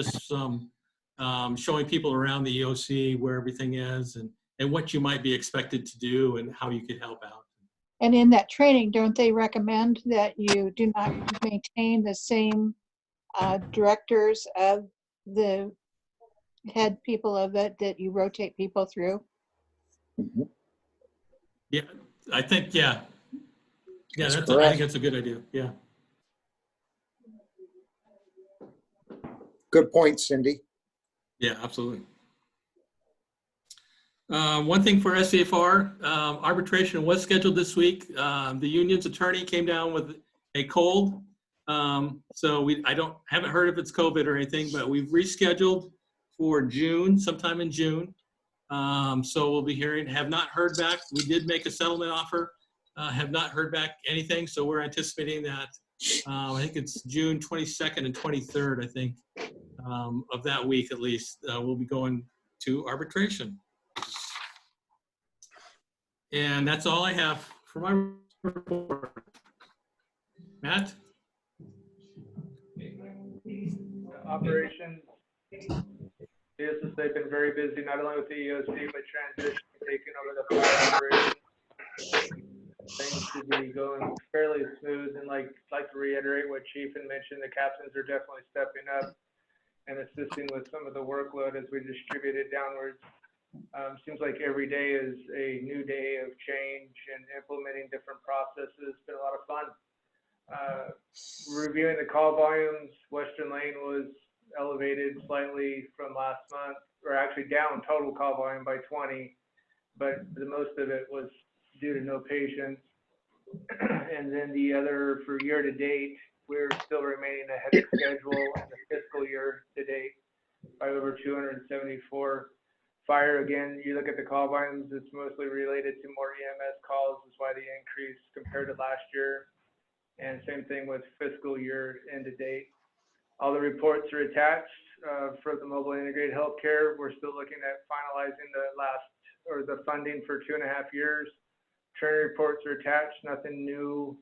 Speaker 4: showing people around the EOC where everything is and what you might be expected to do and how you could help out.
Speaker 9: And in that training, don't they recommend that you do not maintain the same directors of the head people of it, that you rotate people through?
Speaker 4: Yeah, I think, yeah. Yeah, I think that's a good idea, yeah.
Speaker 11: Good point, Cindy.
Speaker 4: Yeah, absolutely. One thing for SVFR, arbitration was scheduled this week. The union's attorney came down with a cold. So I haven't heard if it's COVID or anything, but we've rescheduled for June, sometime in June. So we'll be hearing, have not heard back. We did make a settlement offer, have not heard back anything. So we're anticipating that, I think it's June 22nd and 23rd, I think, of that week at least, we'll be going to arbitration. And that's all I have for my report. Matt?
Speaker 12: Operations, business, they've been very busy, not only with the EOC, but transition, taking over the fire operation. Things should be going fairly smooth, and like to reiterate what Chief had mentioned, the captains are definitely stepping up and assisting with some of the workload as we distribute it downwards. Seems like every day is a new day of change and implementing different processes. It's been a lot of fun. Reviewing the call volumes, Western Lane was elevated slightly from last month, or actually down total call volume by 20, but the most of it was due to no patients. And then the other, for year to date, we're still remaining ahead of schedule in the fiscal year to date by over 274. Fire, again, you look at the call volumes, it's mostly related to more EMS calls, is why the increase compared to last year. And same thing with fiscal year end to date. All the reports are attached for the mobile integrated healthcare. We're still looking at finalizing the funding for 2.5 years. training reports are attached, nothing new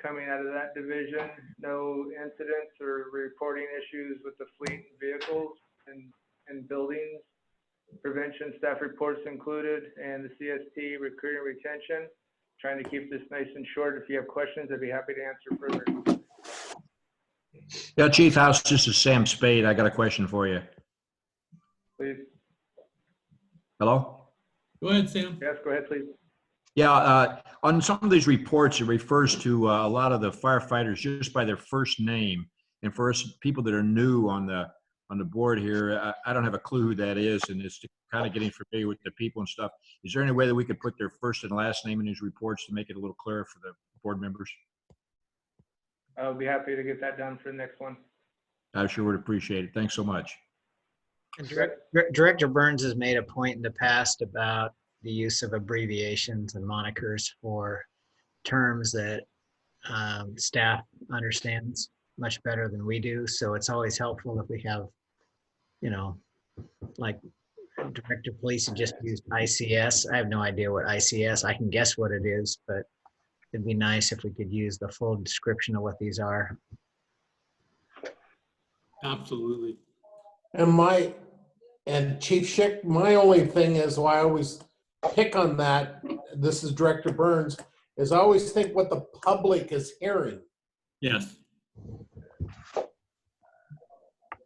Speaker 12: coming out of that division. No incidents or reporting issues with the fleet and vehicles and buildings. Prevention staff reports included, and the CST recruiting retention. Trying to keep this nice and short. If you have questions, I'd be happy to answer further.
Speaker 5: Yeah, Chief House, this is Sam Spade. I got a question for you.
Speaker 12: Please.
Speaker 5: Hello?
Speaker 4: Go ahead, Sam.
Speaker 12: Yes, go ahead, please.
Speaker 5: Yeah, on some of these reports, it refers to a lot of the firefighters just by their first name. And for us people that are new on the board here, I don't have a clue who that is, and it's kind of getting familiar with the people and stuff. Is there any way that we could put their first and last name in these reports to make it a little clearer for the board members?
Speaker 12: I'll be happy to get that done for the next one.
Speaker 5: I sure would appreciate it. Thanks so much.
Speaker 6: And Director Burns has made a point in the past about the use of abbreviations and monikers for terms that staff understands much better than we do. So it's always helpful if we have, you know, like Director of Police had just used ICS. I have no idea what ICS. I can guess what it is, but it'd be nice if we could use the full description of what these are.
Speaker 4: Absolutely.
Speaker 7: And Chief Schick, my only thing is why I always pick on that, this is Director Burns, is I always think what the public is hearing.
Speaker 4: Yes.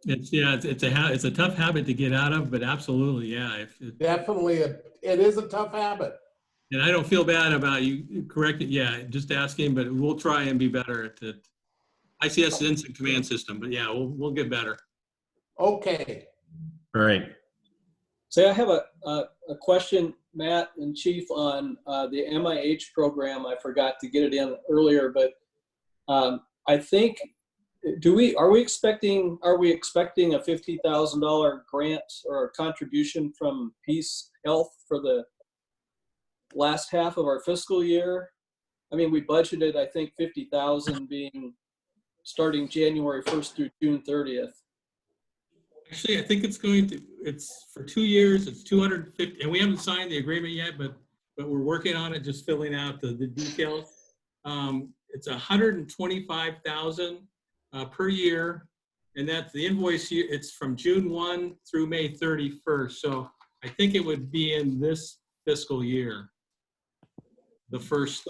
Speaker 4: It's a tough habit to get out of, but absolutely, yeah.
Speaker 7: Definitely, it is a tough habit.
Speaker 4: And I don't feel bad about you correct it. Yeah, just asking, but we'll try and be better at it. ICS is Incident Command System, but yeah, we'll get better.
Speaker 7: Okay.
Speaker 5: Great.
Speaker 8: So I have a question, Matt and Chief, on the MIH program. I forgot to get it in earlier, but I think, are we expecting a $50,000 grant or a contribution from Peace Health for the last half of our fiscal year? I mean, we budgeted, I think, 50,000 being starting January 1st through June 30th.
Speaker 4: Actually, I think it's for 2 years, it's 250, and we haven't signed the agreement yet, but we're working on it, just filling out the details. It's 125,000 per year, and that's the invoice. It's from June 1 through May 31st. So I think it would be in this fiscal year, the first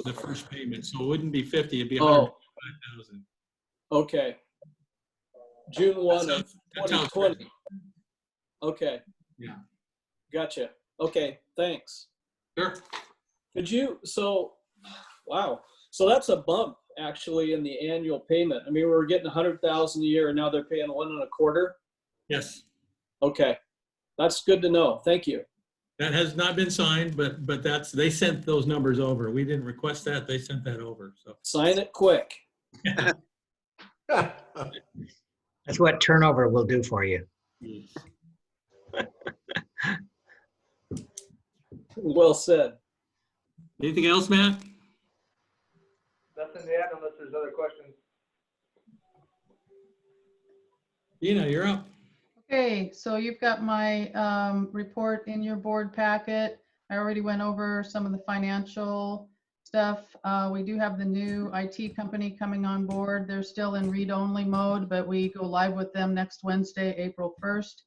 Speaker 4: payment. So it wouldn't be 50, it'd be 125,000.
Speaker 8: Okay. June 1 of 2020. Okay.
Speaker 4: Yeah.
Speaker 8: Gotcha. Okay, thanks.
Speaker 4: Sure.
Speaker 8: Wow. So that's a bump actually in the annual payment. I mean, we were getting 100,000 a year and now they're paying 1.25.
Speaker 4: Yes.
Speaker 8: Okay. That's good to know. Thank you.
Speaker 4: That has not been signed, but they sent those numbers over. We didn't request that. They sent that over. So
Speaker 8: sign it quick.
Speaker 6: That's what turnover will do for you.
Speaker 4: Yes.
Speaker 8: Well said.
Speaker 4: Anything else, Matt?
Speaker 12: Nothing to add unless there's other questions.
Speaker 4: Dina, you're up.
Speaker 1: Okay, so you've got my report in your board packet. I already went over some of the financial stuff. We do have the new IT company coming on board. They're still in read-only mode, but we go live with them next Wednesday, April 1st.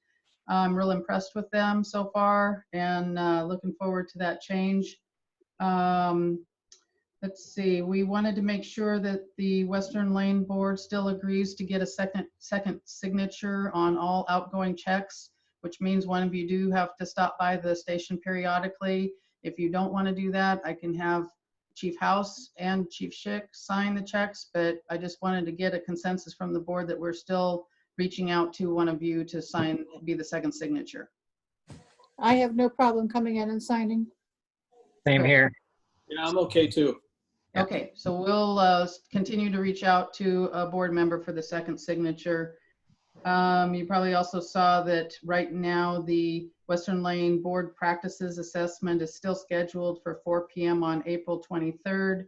Speaker 1: I'm real impressed with them so far and looking forward to that change. Let's see, we wanted to make sure that the Western Lane Board still agrees to get a second signature on all outgoing checks, which means one of you do have to stop by the station periodically. If you don't want to do that, I can have Chief House and Chief Schick sign the checks, but I just wanted to get a consensus from the board that we're still reaching out to one of you to sign, be the second signature.
Speaker 9: I have no problem coming in and signing.
Speaker 6: Same here.
Speaker 8: Yeah, I'm okay too.
Speaker 1: Okay, so we'll continue to reach out to a board member for the second signature. You probably also saw that right now the Western Lane Board Practices Assessment is still scheduled for 4 p.m. on April 23rd.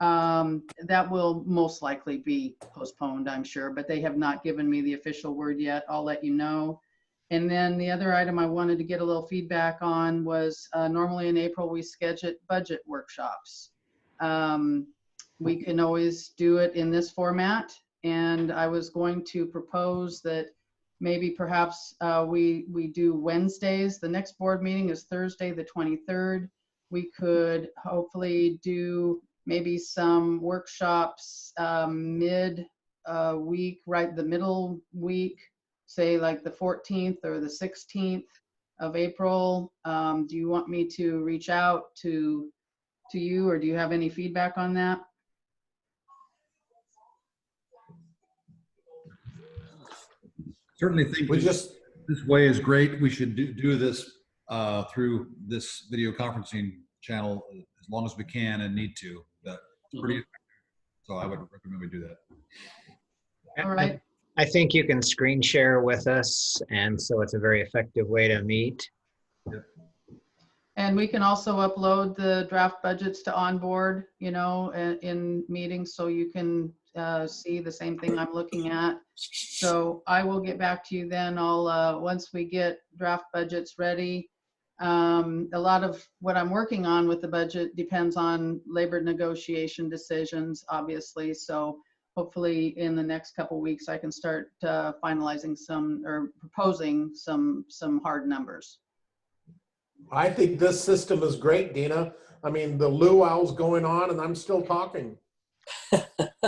Speaker 1: That will most likely be postponed, I'm sure, but they have not given me the official word yet. I'll let you know. And then the other item I wanted to get a little feedback on was normally in April we schedule budget workshops. we can always do it in this format. And I was going to propose that maybe perhaps we do Wednesdays. The next board meeting is Thursday, the 23rd. We could hopefully do maybe some workshops mid week, right, the middle week, say like the 14th or the 16th of April. Do you want me to reach out to you, or do you have any feedback on that?
Speaker 10: Certainly think this way is great. We should do this through this video conferencing channel as long as we can and need to. That's pretty effective. So I would recommend we do that.
Speaker 1: All right.
Speaker 6: I think you can screen share with us, and so it's a very effective way to meet.
Speaker 1: And we can also upload the draft budgets to onboard, you know, in meetings, so you can see the same thing I'm looking at. So I will get back to you then. I'll once we get draft budgets ready. A lot of what I'm working on with the budget depends on labor negotiation decisions, obviously. So hopefully in the next couple weeks, I can start finalizing some or proposing some hard numbers.
Speaker 7: I think this system is great, Dina. I mean, the luau's going on and I'm still talking.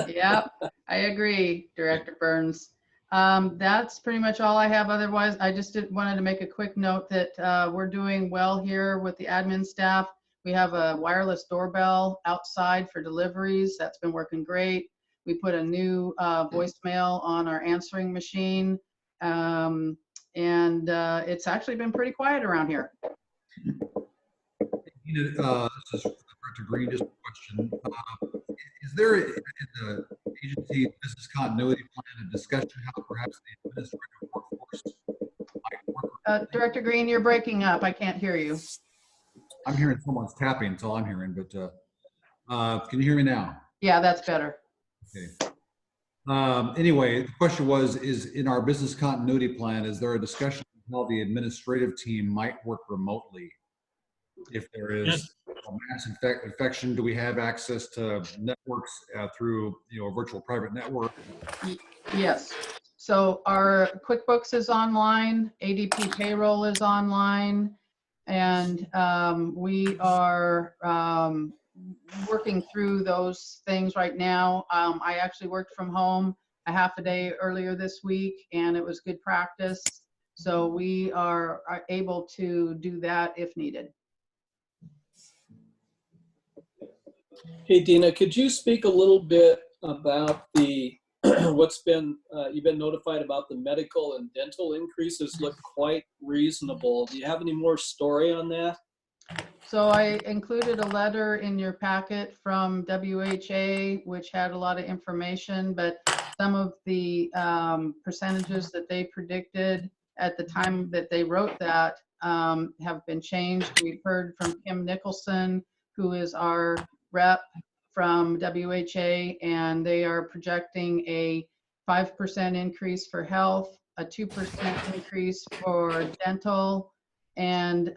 Speaker 1: Yep, I agree, Director Burns. That's pretty much all I have. Otherwise, I just wanted to make a quick note that we're doing well here with the admin staff. We have a wireless doorbell outside for deliveries. That's been working great. We put a new voicemail on our answering machine. And it's actually been pretty quiet around here.
Speaker 10: This is Director Green, just a question. Is there in the agency business continuity plan a discussion how perhaps the administrative workforce might work?
Speaker 1: Director Green, you're breaking up. I can't hear you.
Speaker 10: I'm hearing someone's tapping, that's all I'm hearing, but can you hear me now?
Speaker 1: Yeah, that's better.
Speaker 10: Okay. Anyway, the question was, is in our business continuity plan, is there a discussion of how the administrative team might work remotely? If there is a mass infection, do we have access to networks through a virtual private network?
Speaker 1: Yes. So our QuickBooks is online, ADP payroll is online, and we are working through those things right now. I actually worked from home a half a day earlier this week, and it was good practice. So we are able to do that if needed.
Speaker 8: Hey, Dina, could you speak a little bit about the what's been you've been notified about the medical and dental increases look quite reasonable. Do you have any more story on that?
Speaker 1: So I included a letter in your packet from WHA, which had a lot of information, but some of the percentages that they predicted at the time that they wrote that have been changed. We've heard from Kim Nicholson, who is our rep from WHA, and they are projecting a 5% increase for health, a 2% increase for dental, and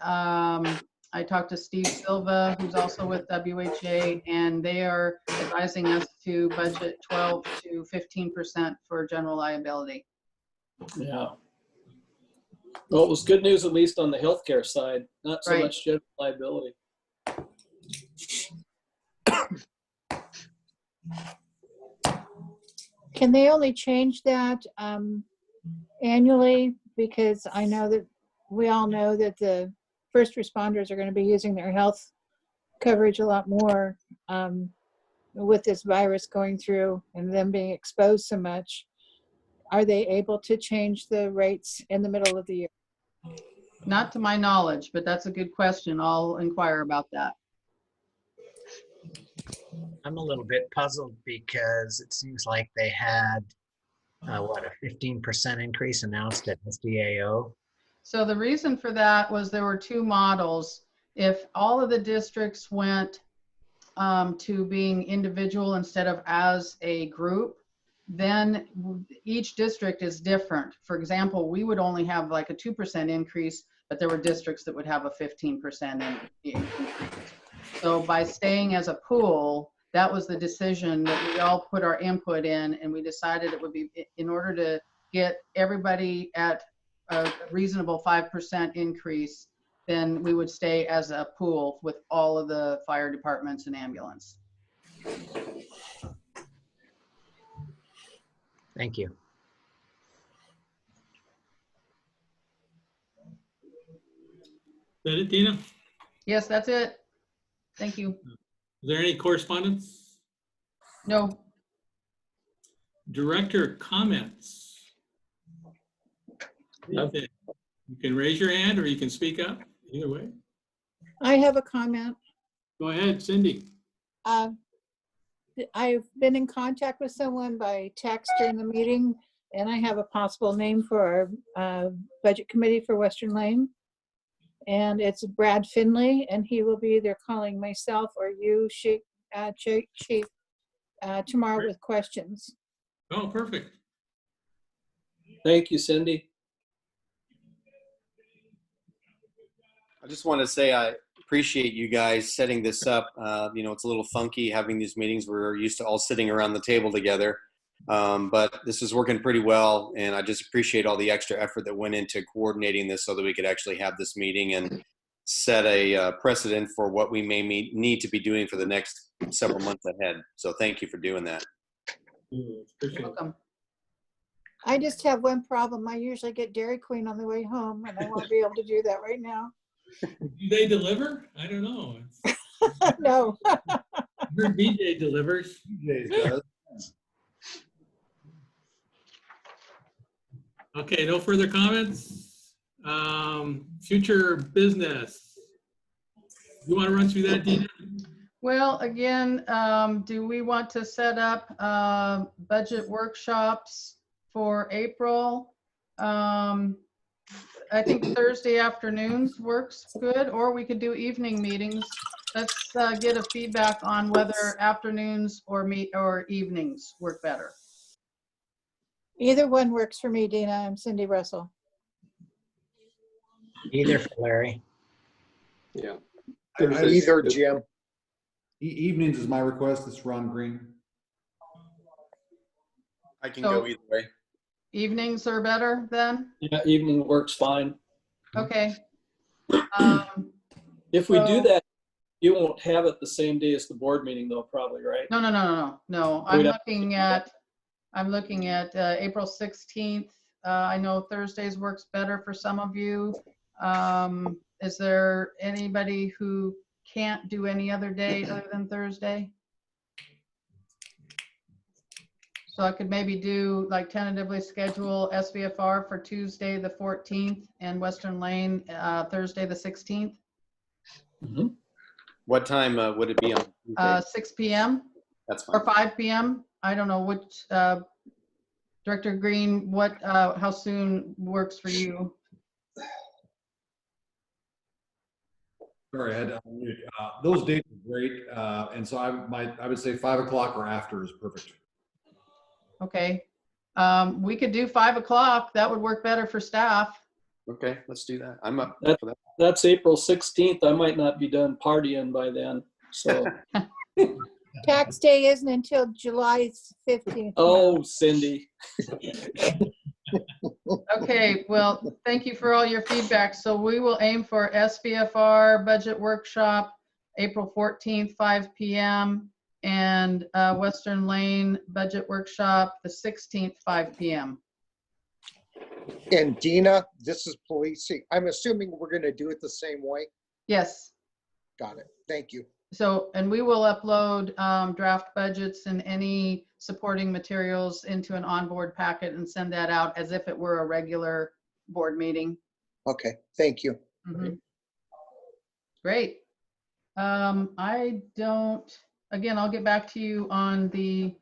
Speaker 1: I talked to Steve Silva, who's also with WHA, and they are advising us to budget 12 to 15% for general liability.
Speaker 8: Yeah. Well, it was good news, at least on the healthcare side, not so much general liability.
Speaker 9: Can they only change that annually? Because I know that we all know that the first responders are going to be using their health coverage a lot more with this virus going through and them being exposed so much. Are they able to change the rates in the middle of the year?
Speaker 1: Not to my knowledge, but that's a good question. I'll inquire about that.
Speaker 6: I'm a little bit puzzled because it seems like they had, what, a 15% increase announced at SDAO.
Speaker 1: So the reason for that was there were two models. If all of the districts went to being individual instead of as a group, then each district is different. For example, we would only have like a 2% increase, but there were districts that would have a 15% increase. So by staying as a pool, that was the decision that we all put our input in, and we decided it would be, in order to get everybody at a reasonable 5% increase, then we would stay as a pool with all of the fire departments and ambulance.
Speaker 6: Thank you.
Speaker 4: Is that it, Dina?
Speaker 1: Yes, that's it. Thank you.
Speaker 4: Is there any correspondence?
Speaker 1: No.
Speaker 4: Director comments? Nothing. You can raise your hand or you can speak up, either way.
Speaker 9: I have a comment.
Speaker 4: Go ahead, Cindy.
Speaker 9: I've been in contact with someone by text during the meeting, and I have a possible name for our budget committee for Western Lane. And it's Brad Finley, and he will be either calling myself or you, Chief, tomorrow with questions.
Speaker 4: Oh, perfect.
Speaker 8: Thank you, Cindy.
Speaker 3: I just want to say I appreciate you guys setting this up. You know, it's a little funky having these meetings. We're used to all sitting around the table together. But this is working pretty well, and I just appreciate all the extra effort that went into coordinating this so that we could actually have this meeting and set a precedent for what we may need to be doing for the next several months ahead. So thank you for doing that.
Speaker 1: You're welcome.
Speaker 9: I just have one problem. I usually get Dairy Queen on the way home, and I won't be able to do that right now.
Speaker 4: Do they deliver? I don't know.
Speaker 9: No.
Speaker 4: I heard BJ delivers.
Speaker 10: BJ does.
Speaker 4: Okay, no further comments. Future business. You want to run through that, Dina?
Speaker 1: Well, again, do we want to set up budget workshops for April? I think Thursday afternoons works good, or we could do evening meetings. Let's get a feedback on whether afternoons or evenings work better.
Speaker 9: Either one works for me, Dina. I'm Cindy Russell.
Speaker 6: Either for Larry.
Speaker 14: Yeah.
Speaker 11: Either, Jim.
Speaker 10: Evenings is my request. It's Ron Green.
Speaker 3: I can go either way.
Speaker 1: Evenings are better then?
Speaker 8: Yeah, evening works fine.
Speaker 1: Okay.
Speaker 8: If we do that, you won't have it the same day as the board meeting though, probably, right?
Speaker 1: No. I'm looking at April 16th. I know Thursdays works better for some of you. Is there anybody who can't do any other day other than Thursday? So I could maybe do, like, tentatively schedule SVFR for Tuesday the 14th and Western Lane Thursday the 16th.
Speaker 8: Mm-hmm.
Speaker 3: What time would it be on Tuesday?
Speaker 1: 6 p.m.
Speaker 3: That's fine.
Speaker 1: Or 5 p.m. I don't know which, Director Green, how soon works for you?
Speaker 10: Sorry, I had to unmute. Those dates are great, and so I would say 5 o'clock or after is perfect.
Speaker 1: Okay. We could do 5 o'clock. That would work better for staff.
Speaker 3: Okay, let's do that. I'm up for that.
Speaker 8: That's April 16th. I might not be done partying by then, so.
Speaker 9: Tax day isn't until July 15th.
Speaker 8: Oh, Cindy.
Speaker 1: Okay, well, thank you for all your feedback. So we will aim for SVFR budget workshop, April 14th, 5 p.m. and Western Lane budget workshop, the 16th, 5 p.m.
Speaker 11: And Dina, this is policing. I'm assuming we're going to do it the same way?
Speaker 1: Yes.
Speaker 11: Got it. Thank you.
Speaker 1: So, and we will upload draft budgets and any supporting materials into an onboard packet and send that out as if it were a regular board meeting.
Speaker 11: Okay, thank you.
Speaker 1: Mm-hmm. Great. Again, I'll get back to you on the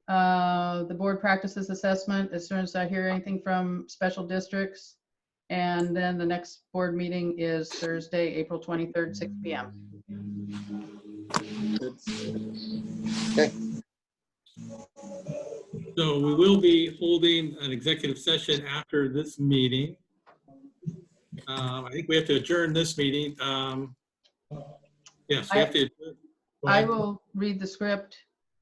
Speaker 1: board practices assessment as soon as I hear anything from special districts. And then the next board meeting is Thursday, April 23rd, 6 p.m.
Speaker 11: Okay.
Speaker 4: So we will be holding an executive session after this meeting. I think we have to adjourn this meeting. Yes, we have to. Go
Speaker 1: I
Speaker 4: ahead.
Speaker 1: will read the script.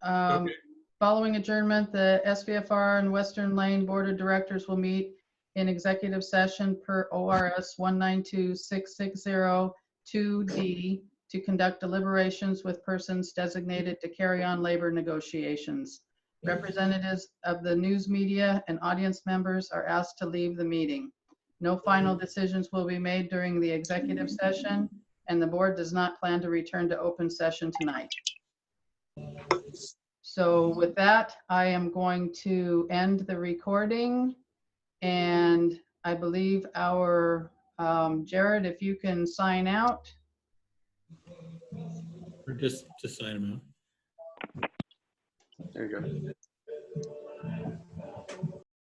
Speaker 4: Okay.
Speaker 1: Following adjournment, the SVFR and Western Lane Board of Directors will meet in executive session per ORS 192-660-2D to conduct deliberations with persons designated to carry on labor negotiations. Representatives of the news media and audience members are asked to leave the meeting. No final decisions will be made during the executive session, and the board does not plan to return to open session tonight. So with that, I am going to end the recording, and I believe our Jared, if you can sign out.
Speaker 4: Or just sign them out.
Speaker 3: There you go.